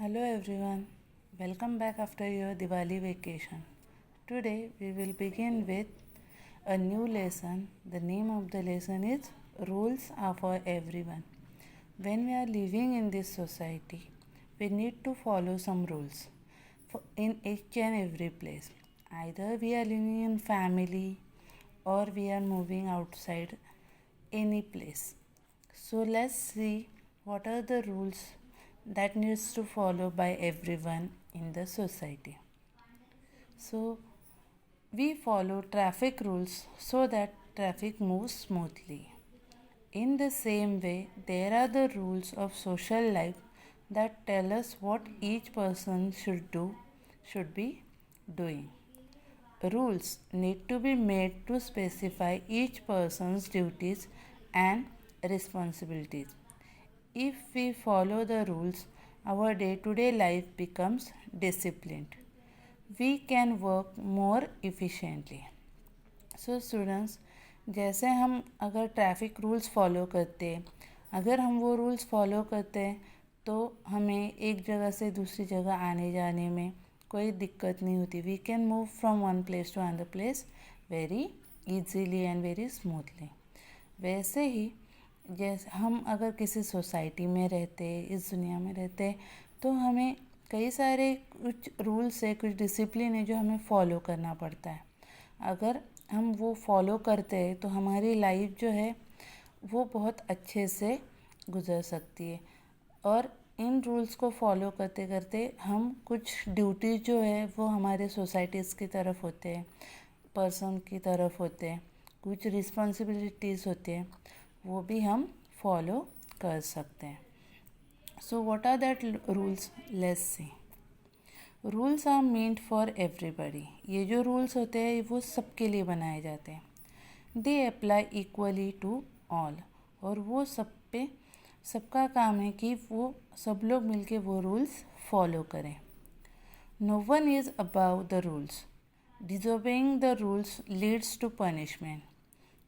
Hello everyone, welcome back after your Diwali vacation. Today we will begin with a new lesson. The name of the lesson is Rules Are for Everyone. When we are living in this society, we need to follow some rules in each and every place. Either we are living in family or we are moving outside any place. So let's see what are the rules that needs to follow by everyone in the society. So we follow traffic rules so that traffic moves smoothly. In the same way, there are the rules of social life that tell us what each person should be doing. Rules need to be made to specify each person's duties and responsibilities. If we follow the rules, our day to day life becomes disciplined. We can work more efficiently. So students, जैसे हम अगर traffic rules follow करते हैं, अगर हम वो rules follow करते हैं तो हमें एक जगह से दूसरी जगह आने जाने में कोई दिक्कत नहीं होती. We can move from one place to another place very easily and very smoothly. वैसे ही जैसे हम अगर किसी सोसाइटी में रहते, इस दुनिया में रहते, तो हमें कई सारे कुछ रूल्स है, कुछ डिसिप्लिन है जो हमें फॉलो करना पड़ता है. अगर हम वो फॉलो करते हैं तो हमारी लाइफ जो है वो बहुत अच्छे से गुजर सकती है. और इन रूल्स को फॉलो करते करते हम कुछ ड्यूटीज जो है वो हमारे सोसाइटीज़ की तरफ होते हैं, पर्सन की तरफ होते हैं, कुछ रिस्पॉन्सिबिलिटीज़ होते हैं, वो भी हम फॉलो कर सकते हैं. So what are that rules? Let's see. Rules are meant for everybody. ये जो रूल्स होते हैं वो सबके लिए बनाए जाते हैं. They apply equally to all. और वो सब पे सबका काम है कि वो सब लोग मिलके वो रूल्स फॉलो करें. No one is above the rules. Disobeying the rules leads to punishment.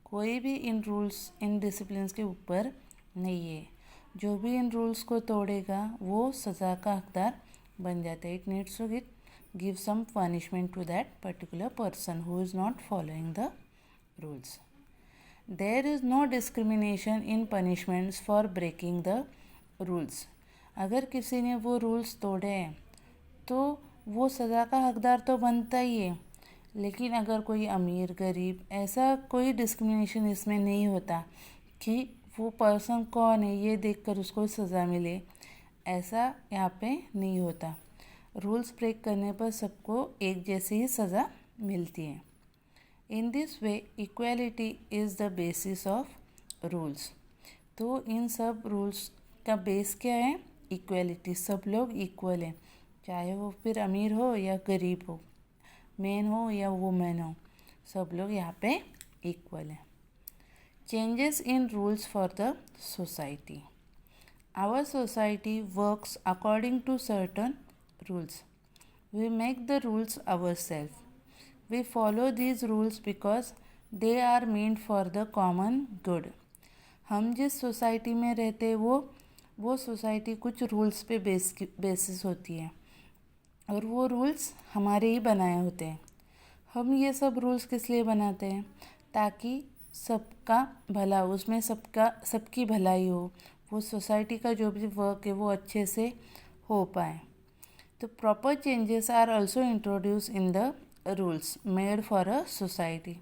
कोई भी इन रूल्स, इन डिसिप्लिन के ऊपर नहीं है. जो भी इन रूल्स को तोड़ेगा वो सज़ा का हकदार बन जाता है. It needs to give some punishment to that particular person who is not following the rules. There is no discrimination in punishments for breaking the rules. अगर किसी ने वो रूल्स तोड़े हैं तो वो सज़ा का हकदार तो बनता ही है, लेकिन अगर कोई अमीर गरीब, ऐसा कोई डिस्क्रिमिनेशन इसमें नहीं होता कि वो पर्सन कौन है ये देखकर उसको सज़ा मिले. ऐसा यहाँ पे नहीं होता. रूल्स ब्रेक करने पर सबको एक जैसी ही सज़ा मिलती है. In this way equality is the basis of rules. तो इन सब रूल्स का बेस क्या है? इक्वालिटी. सब लोग इक्वल हैं, चाहे वो फिर अमीर हो या गरीब हो, मैन हो या वुमेन हो, सब लोग यहाँ पे इक्वल हैं. Changes in rules for the society. Our society works according to certain rules. We make the rules ourselves. We follow these rules because they are meant for the common good. हम जिस society में रहते हैं वो society कुछ rules पे basis होती है और वो रूल्स हमारे ही बनाए होते हैं. हम ये सब रूल्स किस लिए बनाते हैं? ताकि सबका भला, उसमें सबकी भलाई हो, वो सोसाइटी का जो भी वर्क है वो अच्छे से हो पाए. तो proper changes are also introduce in the rules made for a society.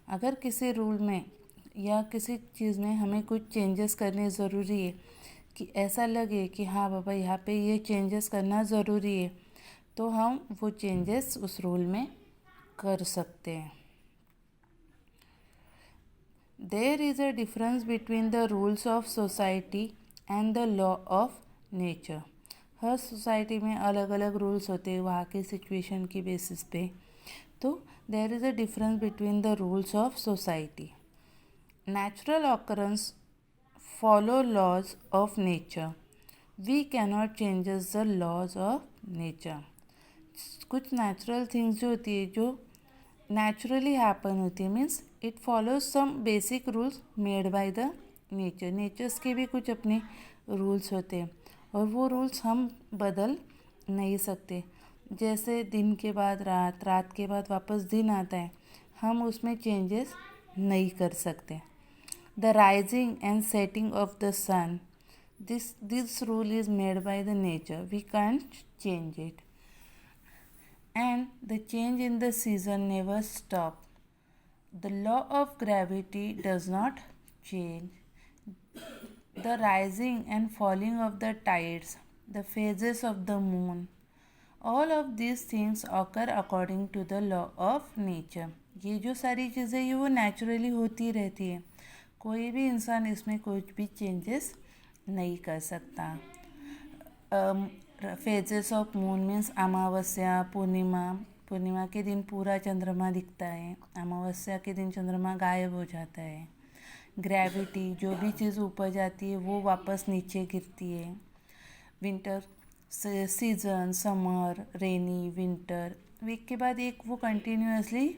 अगर किसी रूल में या किसी चीज़ में हमें कुछ चेंजेस करने ज़रूरी है, कि ऐसा लगे कि हाँ बाबा यहाँ पे ये चेंजेस करना ज़रूरी है, तो हम वो चेंजेस उस रूल में कर सकते हैं. There is a difference between the rules of society and the law of nature. Her society में अलग अलग रूल्स होते हैं वहाँ की सिचुएशन की बेसिस पे. तो there is a difference between the rules of society. Natural occurrence follow laws of nature. We cannot changes the laws of nature. कुछ नेचुरल थिंग्स जो होती है, जो नेचुरली हैपन होती है, means it follows some basic rules made by the nature. Natures के भी कुछ अपने रूल्स होते हैं और वो रूल्स हम बदल नहीं सकते। जैसे दिन के बाद रात, रात के बाद वापस दिन आता है, हम उसमें चेंजेस नहीं कर सकते। The rising and setting of the sun, this rule is made by the nature, we can't change it. And the change in the season never stop. The law of gravity does not change. The rising and falling of the tides, the phases of the moon, all of these things occur according to the law of nature. ये जो सारी चीज़ें ये वो naturally होती रहती है, कोई भी इंसान इसमें कुछ भी चेंजेस नहीं कर सकता। फेजेस ऑफ मून मीन्स अमावस्या, पूर्णिमा के दिन पूरा चंद्रमा दिखता है, अमावस्या के दिन चंद्रमा गायब हो जाता है। ग्रेविटी, जो भी चीज़ ऊपर जाती है वो वापस नीचे गिरती है। विंटर सीजन, समर, रेनी, विंटर, एक के बाद एक वो कंटिन्यूसली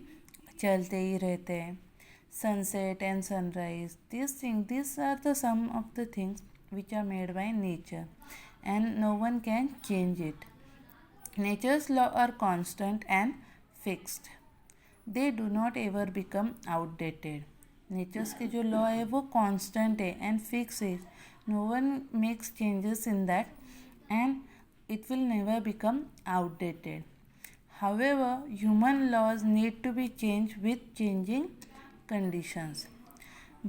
चलते ही रहते हैं। Sunset and sunrise, this are the some of the things which are made by nature and no one can change it. Nature's laws are constant and fixed. They do not ever become outdated. Nature's के जो law है वो constant है and fixed है. No one makes changes in that and it will never become outdated. However, human laws need to be changed with changing conditions.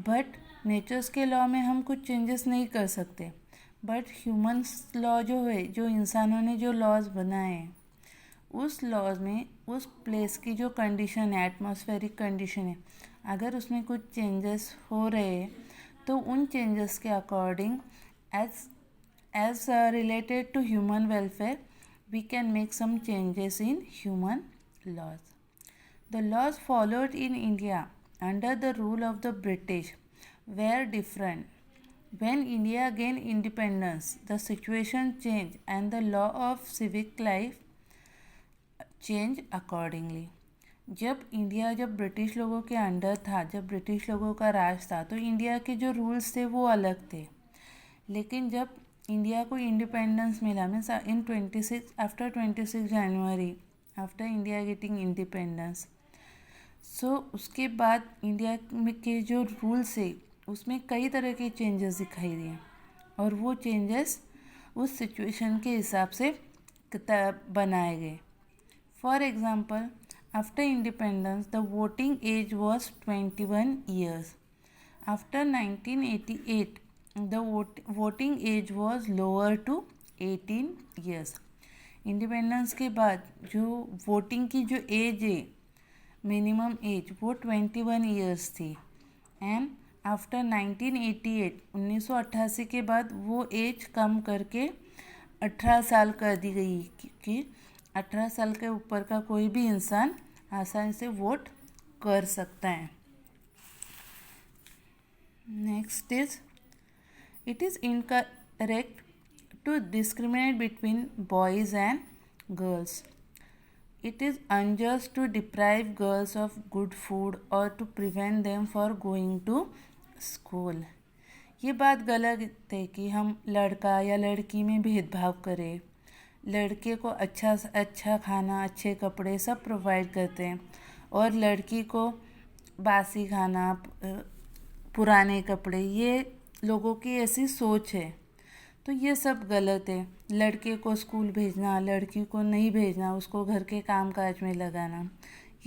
But nature's के law में हम कुछ changes नहीं कर सकते। बट ह्यूमन्स लॉ जो है, जो इंसानों ने जो लॉज बनाए हैं, उस लॉज में उस प्लेस की जो कंडीशन है, एटमॉस्फेरिक कंडीशन है, अगर उसमें कुछ चेंजेस हो रहे हैं तो उन चेंजेस के according as related to human welfare we can make some changes in human laws. The laws followed in India under the rule of the British were different. When India gained independence, the situation changed and the law of civic life changed accordingly. जब British लोगों के under था, जब British लोगों का राज था, तो India के जो रूल्स थे वो अलग थे. लेकिन जब इंडिया को इंडिपेंडेंस मिला, means in 26 January, after India getting independence, so उसके बाद इंडिया के जो रूल्स है उसमें कई तरह के चेंजेस दिखाई दिए और वो चेंजेस उस सिचुएशन के हिसाब से बनाए गए. For example, after independence the voting age was 21 years. After 1988 the voting age was lower to 18 years. Independence के बाद जो वोटिंग की जो एज है, मिनिमम एज, वो 21 years थी. एंड आफ्टर 1988 के बाद वो एज कम करके 18 साल कर दी गई कि 18 साल के ऊपर का कोई भी इंसान आसानी से वोट कर सकता है. Next is, it is incorrect to discriminate between boys and girls. It is unjust to deprive girls of good food or to prevent them for going to school. ये बात गलत है कि हम लड़का या लड़की में भेदभाव करें. लड़के को अच्छा खाना, अच्छे कपड़े सब प्रोवाइड करते हैं और लड़की को बासी खाना, पुराने कपड़े, ये लोगों की ऐसी सोच है. तो ये सब गलत है. लड़के को स्कूल भेजना, लड़की को नहीं भेजना, उसको घर के काम काज में लगाना,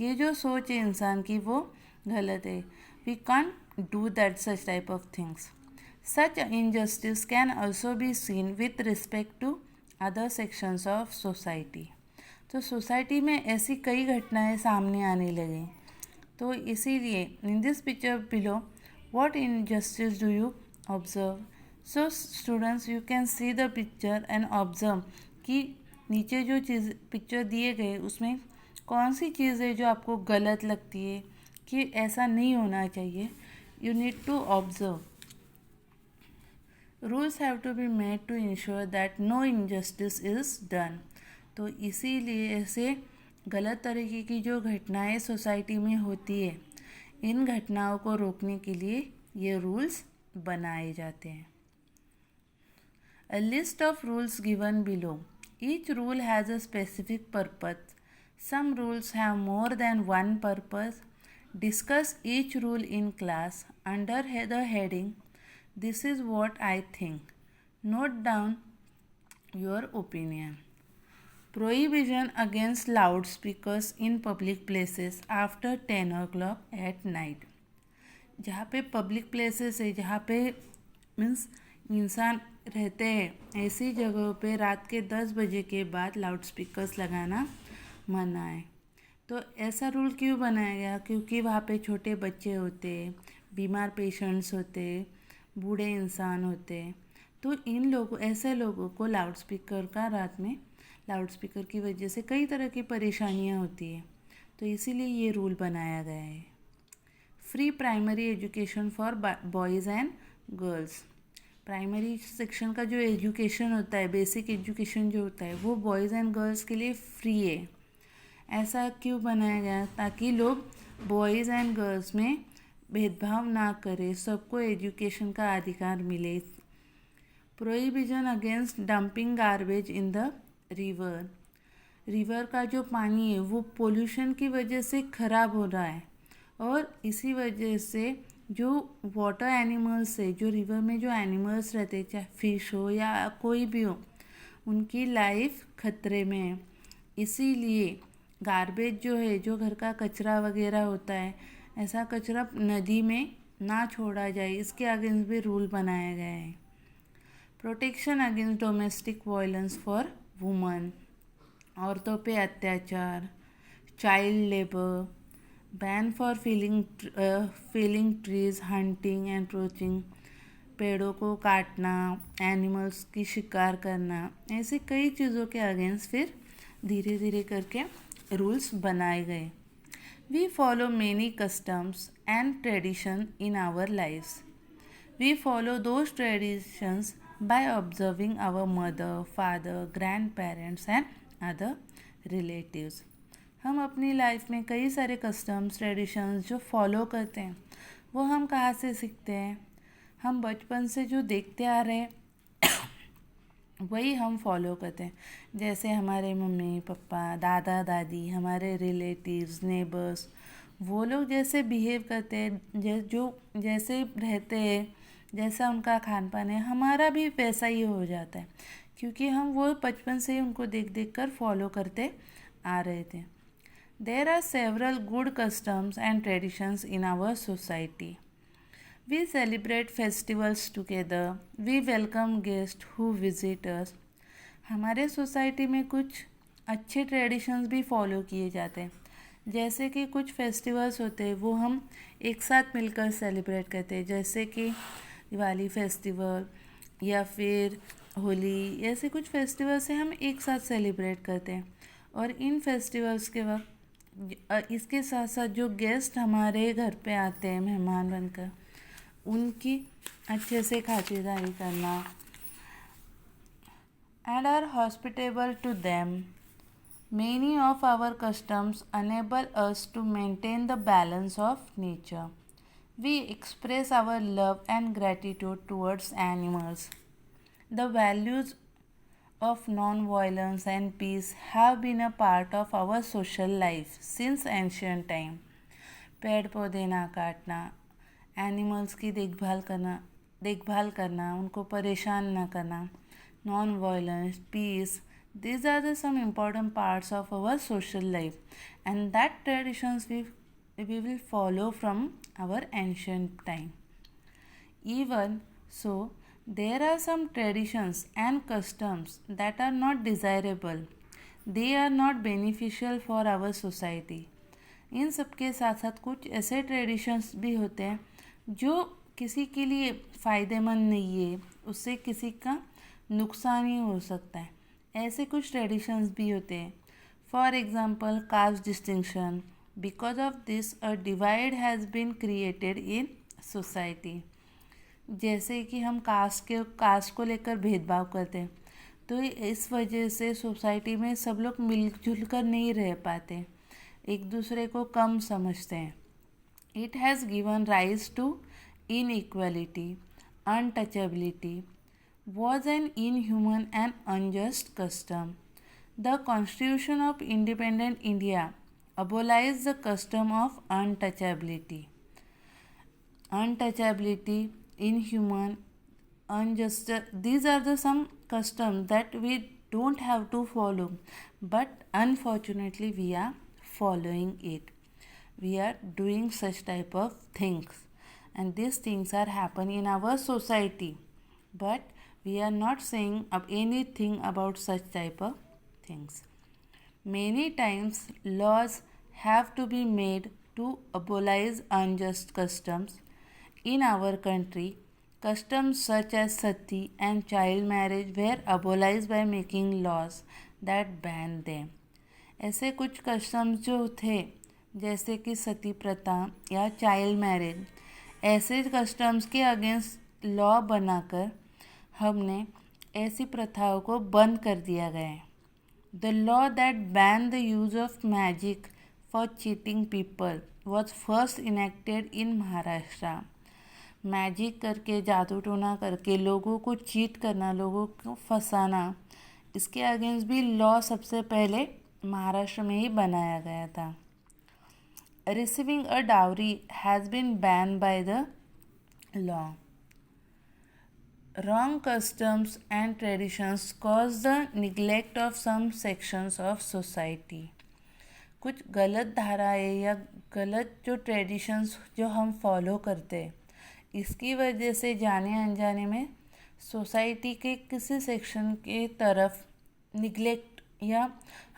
ये जो सोच है इंसान की वो गलत है. We can't do that such type of things. Such injustice can also be seen with respect to other sections of society. तो सोसाइटी में ऐसी कई घटनाएं सामने आने लगी. तो इसीलिए in this picture below, what injustice do you observe? So students, you can see the picture and observe कि नीचे जो चीज़ पिक्चर दिए गए उसमें कौन सी चीज़ है जो आपको गलत लगती है कि ऐसा नहीं होना चाहिए. You need to observe. Rules have to be made to ensure that no injustice is done. तो इसीलिए ऐसे गलत तरीके की जो घटनाएं सोसाइटी में होती है, इन घटनाओं को रोकने के लिए ये रूल्स बनाए जाते हैं. A list of rules given below. Each rule has a specific purpose. Some rules have more than one purpose. Discuss each rule in class under the heading "This is what I think." Note down your opinion. Prohibition against loudspeakers in public places after 10 o'clock at night. जहाँ पे public places है, जहाँ पे means इंसान रहते हैं, ऐसी जगहों पे रात के 10 बजे के बाद लाउड स्पीकर्स लगाना मना है। तो ऐसा रूल क्यों बनाया गया? क्योंकि वहाँ पे छोटे बच्चे होते, बीमार पेशेंट्स होते, बूढ़े इंसान होते, तो इन लोगों ऐसे लोगों को लाउड स्पीकर का रात में लाउड स्पीकर की वजह से कई तरह की परेशानियाँ होती है, तो इसीलिए ये रूल बनाया गया है। Free primary education for boys and girls. Primary section का जो एजुकेशन होता है, बेसिक एजुकेशन जो होता है, वो बॉयज़ एंड गर्ल्स के लिए फ्री है। ऐसा क्यों बनाया गया? ताकि लोग बॉयज़ एंड गर्ल्स में भेदभाव ना करें, सबको एजुकेशन का अधिकार मिले। Prohibition against dumping garbage in the river. River का जो पानी है वो पोल्यूशन की वजह से ख़राब हो रहा है, और इसी वजह से जो वाटर एनिमल्स है, जो रिवर में जो एनिमल्स रहते हैं, चाहे फिश हो या कोई भी हो, उनकी लाइफ खतरे में है। इसीलिए गार्बेज जो है, जो घर का कचरा वगैरह होता है, ऐसा कचरा नदी में ना छोड़ा जाए, इसके अगेंस्ट भी रूल बनाया गया है। Protection against domestic violence for woman. औरतों पे अत्याचार, child labour, ban for felling trees, hunting and poaching, पेड़ों को काटना, एनिमल्स की शिकार करना, ऐसे कई चीज़ों के अगेंस्ट फिर धीरे धीरे करके रूल्स बनाए गए। We follow many customs and tradition in our lifes. We follow those traditions by observing our mother, father, grandparents and other relatives. हम अपनी लाइफ में कई सारे कस्टम्स, ट्रेडिशंस जो फॉलो करते हैं, वो हम कहाँ से सीखते हैं? हम बचपन से जो देखते आ रहे हैं वही हम फॉलो करते हैं। जैसे हमारे मम्मी पापा, दादा दादी, हमारे रिलेटिव्स, नेबर्स, वो लोग जैसे बिहेव करते हैं, जैसे रहते हैं, जैसा उनका खान पान है, हमारा भी वैसा ही हो जाता है, क्योंकि हम वो बचपन से ही उनको देख देख कर फॉलो करते आ रहे थे। There are several good customs and traditions in our society. We celebrate festivals together. We welcome guest who visit us. हमारे सोसाइटी में कुछ अच्छे ट्रेडिशंस भी फॉलो किए जाते हैं। जैसे कि कुछ फेस्टिवल्स होते हैं वो हम एक साथ मिलकर सेलिब्रेट करते हैं, जैसे कि दिवाली फेस्टिवल या फिर होली, ऐसे कुछ फेस्टिवल्स हैं हम एक साथ सेलिब्रेट करते हैं। और इन फेस्टिवल्स के वक्त इसके साथ साथ जो गेस्ट हमारे घर पे आते हैं मेहमान बनकर, उनकी अच्छे से खातिरदारी करना and are hospitable to them. Many of our customs enable us to maintain the balance of nature. We express our love and gratitude towards animals. The values of non-violence and peace have been a part of our social life since ancient time. पेड़ पौधे ना काटना, animals की देखभाल करना, उनको परेशान ना करना, non-violence, peace, these are some important parts of our social life, and that traditions we will follow from our ancient time. Even so, there are some traditions and customs that are not desirable. They are not beneficial for our society. इन सब के साथ साथ कुछ ऐसे traditions भी होते हैं जो किसी के लिए फ़ायदेमंद नहीं है, उससे किसी का नुकसान ही हो सकता है। ऐसे कुछ ट्रेडिशंस भी होते हैं। For example, caste distinction. Because of this a divide has been created in society. जैसे कि हम कास्ट को लेकर भेदभाव करते हैं, तो इस वजह से सोसाइटी में सब लोग मिलजुल कर नहीं रह पाते, एक दूसरे को कम समझते हैं। It has given rise to inequality, untouchability, was an inhuman and unjust custom. The Constitution of Independent India abolished the custom of untouchability. Untouchability, inhuman, unjust, these are the some customs that we don't have to follow, but unfortunately we are following it. We are doing such type of things, and these things are happening in our society, but we are not saying anything about such type of things. Many times laws have to be made to abolish unjust customs. In our country, customs such as sati and child marriage were abolished by making laws that banned them. ऐसे कुछ customs जो थे, जैसे कि सती प्रथा या child marriage, ऐसे customs के अगेंस्ट लॉ बनाकर हमने ऐसी प्रथाओं को बंद कर दिया गया है. The law that ban the use of magic for cheating people was first enacted in Maharashtra. Magic करके, जादू टोना करके लोगों को चीट करना, लोगों को फंसाना, इसके अगेंस्ट भी लॉ सबसे पहले महाराष्ट्र में ही बनाया गया था. Receiving a dowry has been ban by the law. Wrong customs and traditions cause the neglect of some sections of society. कुछ गलत धाराएं या गलत जो ट्रेडिशंस जो हम फॉलो करते हैं, इसकी वजह से जाने अनजाने में सोसाइटी के किसी सेक्शन के तरफ निगलेक्ट, या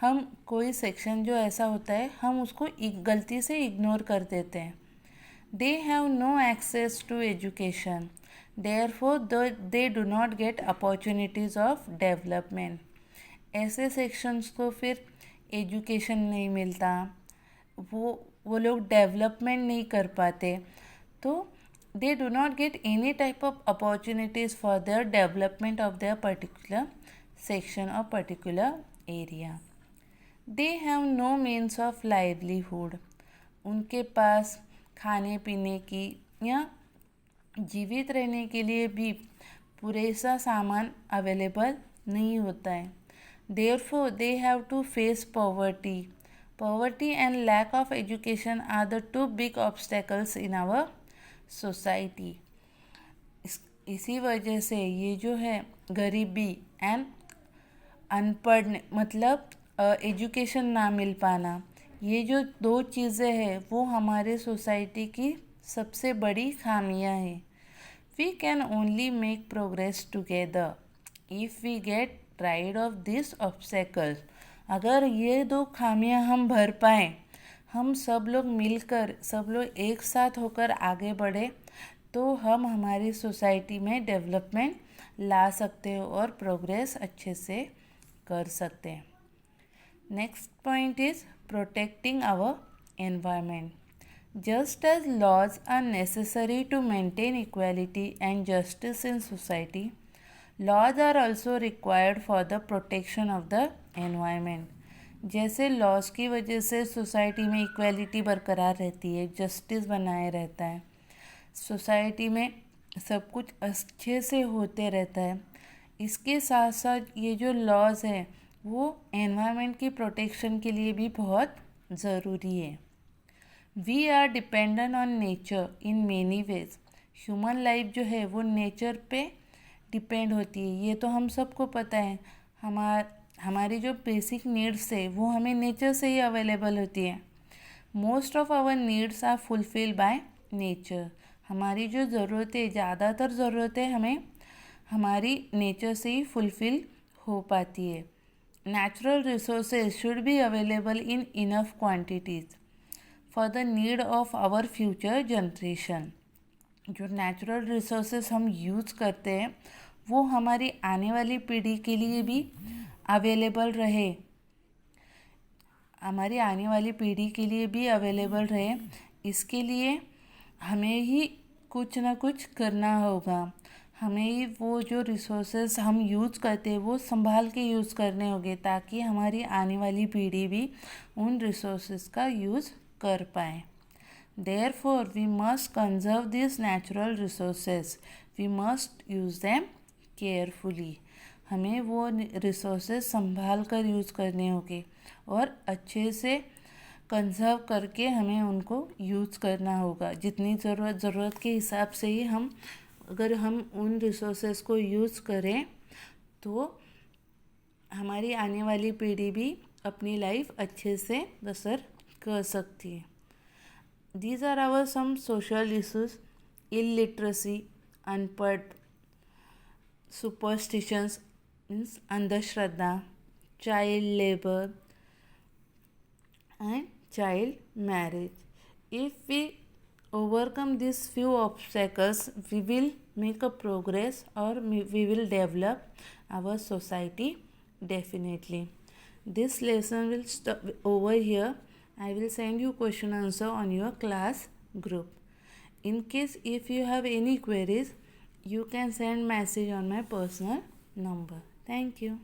हम कोई सेक्शन जो ऐसा होता है हम उसको गलती से इग्नोर कर देते हैं. They have no access to education, therefore they do not get opportunities of development. ऐसे सेक्शंस को फिर एजुकेशन नहीं मिलता, वो लोग डेवलपमेंट नहीं कर पाते, तो they do not get any type of opportunities for their development of their particular section or particular area. They have no means of livelihood. उनके पास खाने पीने की या जीवित रहने के लिए भी पूरे सा सामान अवेलेबल नहीं होता है. Therefore, they have to face poverty. Poverty and lack of education are the two big obstacles in our society. इसी वजह से ये जो है गरीबी एंड अनपढ़ मतलब एजुकेशन ना मिल पाना, ये जो दो चीज़ें हैं वो हमारे सोसाइटी की सबसे बड़ी खामियां हैं. We can only make progress together if we get rid of this obstacle. अगर ये दो खामियां हम भर पाएँ, हम सब लोग मिलकर, सब लोग एक साथ होकर आगे बढ़े, तो हम हमारी सोसाइटी में डेवलपमेंट ला सकते हैं और प्रोग्रेस अच्छे से कर सकते हैं. Next point is protecting our environment. Just as laws are necessary to maintain equality and justice in society, laws are also required for the protection of the environment. जैसे लॉज की वजह से सोसाइटी में इक्वालिटी बरकरार रहती है, justice बनाए रहता है, सोसाइटी में सब कुछ अच्छे से होते रहता है, इसके साथ साथ ये जो लॉज है वो एनवायरनमेंट की प्रोटेक्शन के लिए भी बहुत ज़रूरी है. We are dependent on nature in many ways. Human life जो है वो नेचर पे डिपेंड होती है, ये तो हम सबको पता है. हमारी जो बेसिक नीड्स है वो हमें नेचर से ही अवेलेबल होती है. Most of our needs are fulfil by nature. हमारी जो ज़रूरतें, ज़्यादातर ज़रूरतें हमें हमारी नेचर से ही फुलफिल हो पाती है. Natural resources should be available in enough quantities for the need of our future generation. जो नेचुरल रिसोर्सेज हम यूज़ करते हैं वो हमारी आने वाली पीढ़ी के लिए भी अवेलेबल रहे, हमारी आने वाली पीढ़ी के लिए भी अवेलेबल रहे, इसके लिए हमें ही कुछ ना कुछ करना होगा. हमें ही वो जो रिसोर्सेज हम यूज़ करते हैं वो संभाल के यूज़ करने होंगे, ताकि हमारी आने वाली पीढ़ी भी उन रिसोर्सेज का यूज़ कर पाए. Therefore, we must conserve these natural resources. We must use them carefully. हमें वो रिसोर्सेज संभाल कर यूज़ करने होंगे और अच्छे से कंजर्व करके हमें उनको यूज़ करना होगा। जितनी ज़रूरत के हिसाब से ही अगर हम उन रिसोर्सेज को यूज़ करें तो हमारी आने वाली पीढ़ी भी अपनी लाइफ अच्छे से बसर कर सकती है। These are our some social issues: illiteracy, अनपढ़, superstitions means अंधश्रद्धा, child labor and child marriage. If we overcome these few obstacles, we will make a progress or we will develop our society definitely. This lesson will stop over here. I will send you question answer on your class group. In case if you have any queries, you can send message on my personal number. Thank you.